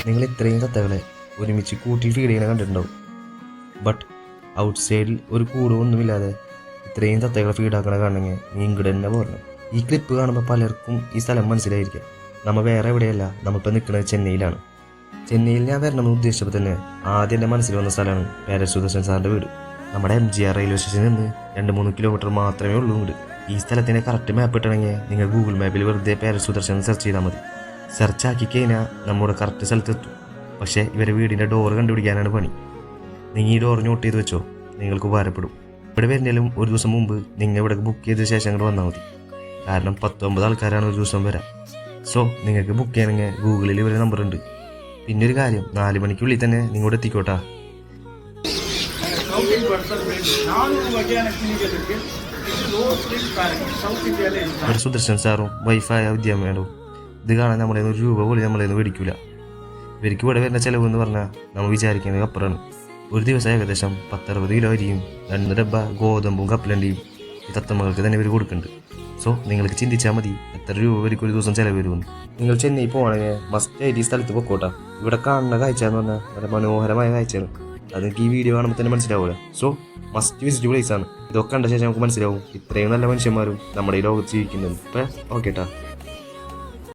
നിങ്ങൾ ഇത്രയും തത്തകളെ ഒരുമിച്ച് കൂട്ടി ഫീഡ് ചെയ്യണ കണ്ടിട്ടുണ്ടാവും. ബട്ട് ഔട്ട് സൈഡിൽ ഒരു കൂടും ഒന്നുമില്ലാതെ ഇത്രയും തത്തകളെ ഫീഡാക്കണ കാണണമെങ്കിൽ നീ ഇങ്ങോട്ട് തന്നെ പോരണം. ഈ ക്ലിപ്പ് കാണുമ്പോൾ പലർക്കും ഈ സ്ഥലം മനസ്സിലായിരിക്കാം. നമ്മൾ വേറെ എവിടെയല്ല, നമ്മളിപ്പോൾ നിൽക്കുന്നത് ചെന്നൈയിലാണ്. ചെന്നൈയിൽ ഞാൻ വരണമെന്ന് ഉദ്ദേശിച്ചപ്പോൾ തന്നെ ആദ്യം എൻ്റെ മനസ്സിൽ വന്ന സ്ഥലമാണ് പേരൽ സുദർശൻ സാറിൻ്റെ വീട്. നമ്മുടെ MGR റെയിൽവേ സ്റ്റേഷനിൽ നിന്ന് 2-3 കിലോമീറ്റർ മാത്രമേ ഉള്ളൂ ഇങ്ങോട്ട്. ഈ സ്ഥലത്തിൻ്റെ കറക്റ്റ് മാപ്പ് ഇട്ടണമെങ്കിൽ നിങ്ങൾ ഗൂഗിൾ മാപ്പിൽ വെറുതെ പേരൽ സുദർശൻ സെർച്ച് ചെയ്താൽ മതി. സെർച്ച് ആക്കി കഴിഞ്ഞാൽ നമ്മുടെ കറക്റ്റ് സ്ഥലത്തെത്തും. പക്ഷേ ഇവരെ വീടിൻ്റെ ഡോറ് കണ്ടുപിടിക്കാനാണ് പണി. നിങ്ങൾ ഈ ഡോർ നോട്ട് ചെയ്ത് വെച്ചോ, നിങ്ങൾക്ക് ഉപകാരപ്പെടും. ഇവിടെ വരുന്നതിലും ഒരു ദിവസം മുമ്പ് നിങ്ങൾ ഇവിടെ ബുക്ക് ചെയ്ത ശേഷം അങ്ങോട്ട് വന്നാൽ മതി. കാരണം 19 ആൾക്കാരാണ് ഒരു ദിവസം വരാം. സോ നിങ്ങൾക്ക് ബുക്ക് ചെയ്യണമെങ്കിൽ ഗൂഗിളിൽ ഇവരെ നമ്പറുണ്ട്. പിന്നെ ഒരു കാര്യം, 4 മണിക്കുള്ളിൽ തന്നെ നിങ്ങളോട് എത്തിക്കോട്ടാ. ഒരു സുദർശൻ സാറും വൈഫായ വിദ്യാമേടവും ഇത് കാണാൻ നമ്മളെ ഒരു രൂപ പോലും നമ്മളെ മേടിക്കില്ല. ഇവർക്ക് ഇവിടെ വരുന്ന ചിലവെന്ന് പറഞ്ഞാൽ നമ്മൾ വിചാരിക്കുന്നത് അപ്പുറമാണ്. ഒരു ദിവസം ഏകദേശം 10-60 കിലോ അരിയും 2 ഡബ്ബ ഗോതമ്പും കപ്പലണ്ടിയും ഈ തത്തമ്മകൾക്ക് തന്നെ ഇവർ കൊടുക്കുന്നുണ്ട്. സോ നിങ്ങൾക്ക് ചിന്തിച്ചാൽ മതി എത്ര രൂപ ഇവർക്ക് ഒരു ദിവസം ചിലവ് വരുമെന്ന്. നിങ്ങൾ ചെന്നൈ പോകണമെങ്കിൽ മസ്റ്റായിട്ട് ഈ സ്ഥലത്ത് പൊക്കോട്ടാ. ഇവിടെ കാണുന്ന കാഴ്ച എന്ന് പറഞ്ഞാൽ വളരെ മനോഹരമായ കാഴ്ചയാണ്. അതെനിക്ക് ഈ വീഡിയോ കാണുമ്പോൾ തന്നെ മനസ്സിലാവില്ല. സോ മസ്റ്റ് വിസിറ്റ് പ്ലേസ് ആണ്. ഇതൊക്കെ കണ്ട ശേഷം നമുക്ക് മനസ്സിലാവും ഇത്രയും നല്ല മനുഷ്യന്മാരും നമ്മുടെ ഈ ലോകത്ത് ജീവിക്കുന്നുണ്ട്. അപ്പം ഓക്കെ ട്ടാ.